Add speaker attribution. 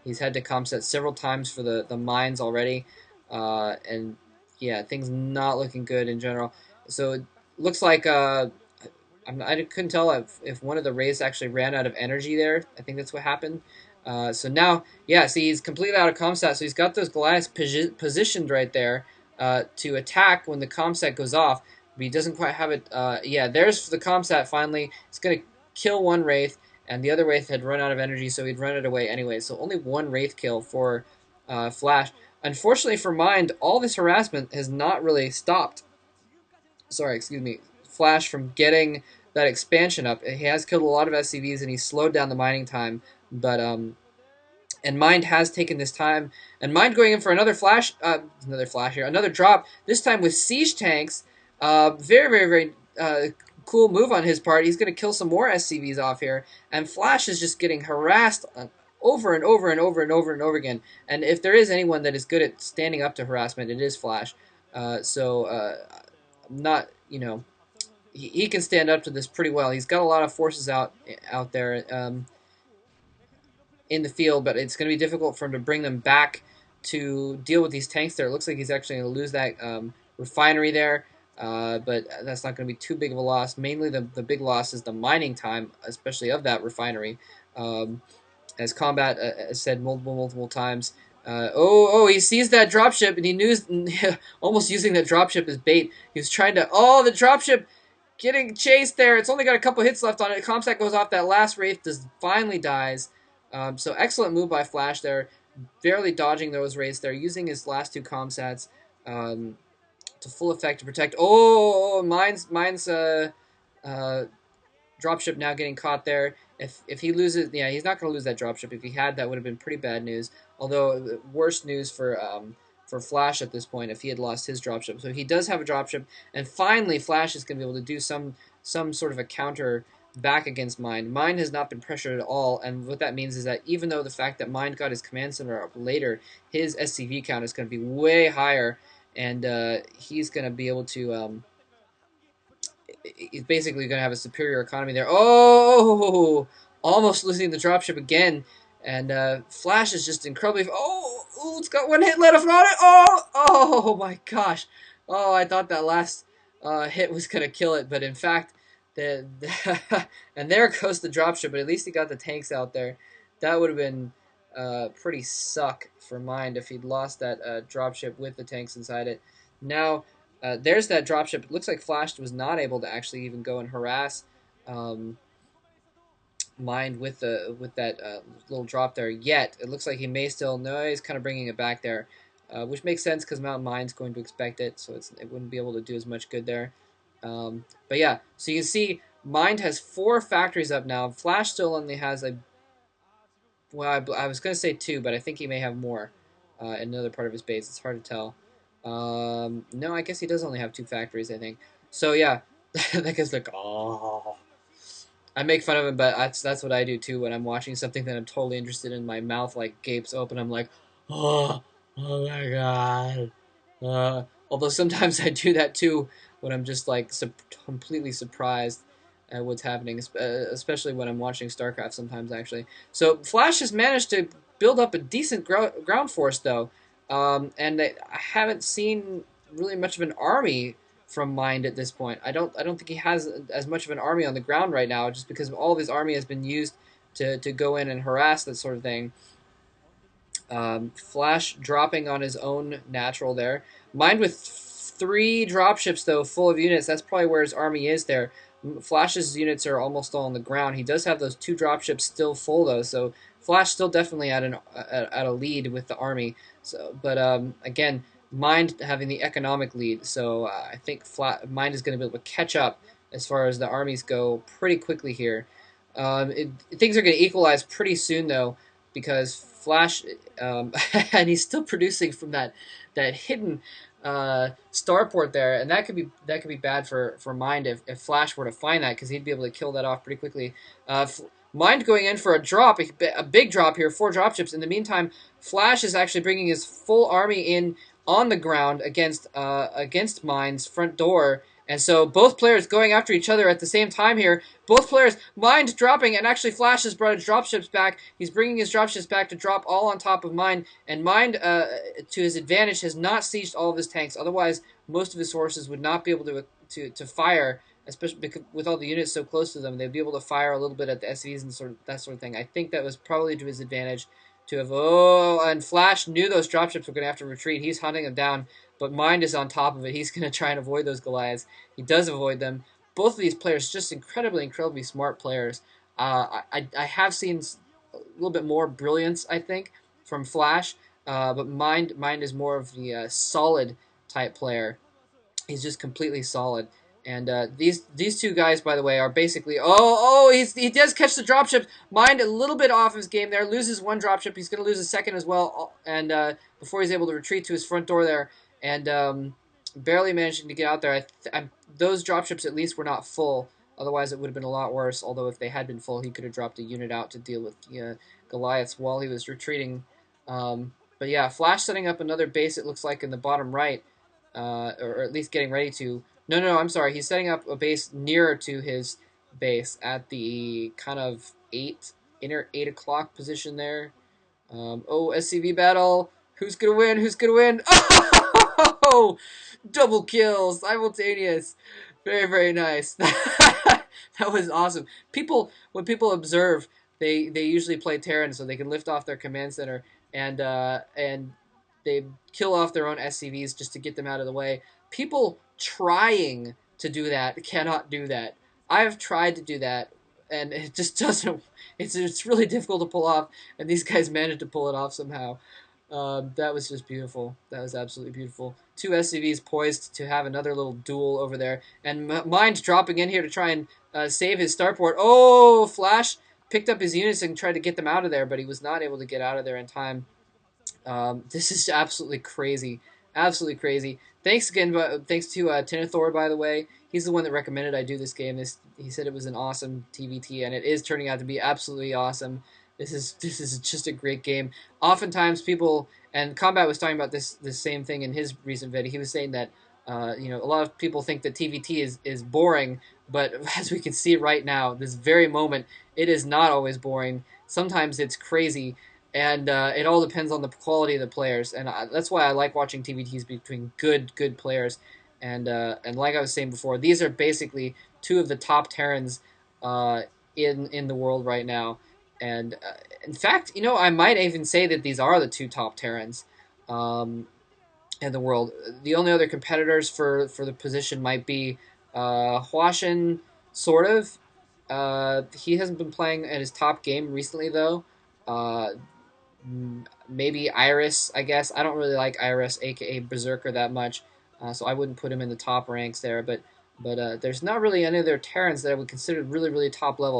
Speaker 1: He's had to comset several times for the mines already, and yeah, things not looking good in general. So it looks like I couldn't tell if one of the Rays actually ran out of energy there. I think that's what happened. So now, yeah, see, he's completely out of comsat. So he's got those Goliaths positioned right there to attack when the comsat goes off. But he doesn't quite have it. Yeah, there's the comsat finally. It's going to kill one Wraith, and the other Wraith had run out of energy, so he'd run it away anyway. So only one Wraith kill for Flash. Unfortunately for Mind, all this harassment has not really stopped. Sorry, excuse me. Flash from getting that expansion up. He has killed a lot of SCVs and he's slowed down the mining time, but and Mind has taken this time, and Mind going in for another flash here, another drop. This time with siege tanks. Very, very, very cool move on his part. He's going to kill some more SCVs off here, and Flash is just getting harassed over and over and over and over and over again. And if there is anyone that is good at standing up to harassment, it is Flash. Not, he can stand up to this pretty well. He's got a lot of forces out there in the field, but it's going to be difficult for him to bring them back to deal with these tanks there. It looks like he's actually going to lose that refinery there, but that's not going to be too big of a loss. Mainly the big loss is the mining time, especially of that refinery. As Combat has said multiple times, he sees that dropship, and he knew almost using that dropship as bait. He was trying to, the dropship getting chased there. It's only got a couple hits left on it. Comsat goes off. That last Wraith finally dies. So excellent move by Flash there, barely dodging those Wraiths there, using his last two Comsats to full effect to protect. Mine's dropship now getting caught there. If he loses, yeah, he's not going to lose that dropship. If he had, that would have been pretty bad news. Although worse news for Flash at this point if he had lost his dropship. So he does have a dropship, and finally Flash is going to be able to do some sort of a counter back against Mind. Mind has not been pressured at all, and what that means is that even though the fact that Mind got his command center up later, his SCV count is going to be way higher, and he's going to be able to. He's basically going to have a superior economy there. Almost losing the dropship again. And Flash is just incredibly... it's got one hit left on it. Oh my gosh. I thought that last hit was going to kill it. But in fact, and there goes the dropship. But at least he got the tanks out there. That would have been pretty suck for Mind if he'd lost that dropship with the tanks inside it. Now... there's that dropship. It looks like Flash was not able to actually even go and harass Mind with that little drop there yet. It looks like he may still. No, he's kind of bringing it back there, which makes sense because Mountain Mind's going to expect it, so it wouldn't be able to do as much good there. But yeah, so you can see Mind has 4 factories up now. Flash still only has I was going to say 2, but I think he may have more in another part of his base. It's hard to tell. No, I guess he does only have 2 factories, I think. So yeah, that guy's like, I make fun of him, but that's what I do too when I'm watching something that I'm totally interested in. My mouth like gapes open. I'm like, oh my god. Although sometimes I do that too when I'm just like completely surprised at what's happening, especially when I'm watching StarCraft sometimes actually. So Flash has managed to build up a decent ground force though. And I haven't seen really much of an army from Mind at this point. I don't think he has as much of an army on the ground right now, just because all of his army has been used to go in and harass that sort of thing. Flash dropping on his own natural there. Mind with 3 dropships though, full of units. That's probably where his army is there. Flash's units are almost all on the ground. He does have those 2 dropships still full though, so Flash still definitely at a lead with the army. So, but again, Mind having the economic lead. So I think Mind is going to be able to catch up as far as the armies go pretty quickly here. Things are going to equalize pretty soon though, because Flash and he's still producing from that hidden starport there, and that could be bad for Mind if Flash were to find that, because he'd be able to kill that off pretty quickly. Mind going in for a drop, a big drop here, 4 dropships. In the meantime, Flash is actually bringing his full army in on the ground against Mind's front door, And so both players going after each other at the same time here. Both players, Mind dropping, and actually Flash has brought his dropships back. He's bringing his dropships back to drop all on top of Mind. And Mind, to his advantage, has not sieged all of his tanks. Otherwise, most of his forces would not be able to fire, especially because with all the units so close to them. They'd be able to fire a little bit at the SCVs and that sort of thing. I think that was probably to his advantage to have. Oh, and Flash knew those dropships were going to have to retreat. He's hunting them down, but Mind is on top of it. He's going to try and avoid those Goliaths. He does avoid them. Both of these players just incredibly smart players. I have seen a little bit more brilliance, I think, from Flash, but Mind is more of the solid type player. He's just completely solid. And these two guys, by the way, are basically he does catch the dropship. Mind a little bit off his game there, loses one dropship. He's going to lose a second as well, and before he's able to retreat to his front door there, and barely managing to get out there. Those dropships at least were not full. Otherwise, it would have been a lot worse. Although if they had been full, he could have dropped a unit out to deal with the Goliaths while he was retreating. But yeah, Flash setting up another base. It looks like in the bottom right, or at least getting ready to. No, I'm sorry. He's setting up a base nearer to his base at the kind of inner 8 o'clock position there. SCV battle. Who's gonna win? Who's gonna win? Oh, double kills, simultaneous. Very nice. That was awesome. When people observe, they usually play Terran so they can lift off their command center and they kill off their own SCVs just to get them out of the way. People trying to do that cannot do that. I've tried to do that, and it just doesn't. It's really difficult to pull off, and these guys managed to pull it off somehow. That was just beautiful. That was absolutely beautiful. Two SCVs poised to have another little duel over there, and Mind dropping in here to try and save his starport. Oh, Flash picked up his units and tried to get them out of there, but he was not able to get out of there in time. This is absolutely crazy. Absolutely crazy. Thanks again. Thanks to Tinethor, by the way. He's the one that recommended I do this game. He said it was an awesome TVT, and it is turning out to be absolutely awesome. This is just a great game. Oftentimes, people and Combat was talking about this same thing in his recent video. He was saying that a lot of people think that TVT is boring, but as we can see right now, this very moment, it is not always boring. Sometimes it's crazy. And it all depends on the quality of the players, and that's why I like watching TVTs between good players. And like I was saying before, these are basically two of the top Terrans in the world right now. And in fact, I might even say that these are the two top Terrans in the world. The only other competitors for the position might be Huashin, sort of. He hasn't been playing at his top game recently, though. Maybe Iris, I guess. I don't really like Iris, aka Berserker, that much, so I wouldn't put him in the top ranks there. But there's not really any other Terrans that I would consider really top level.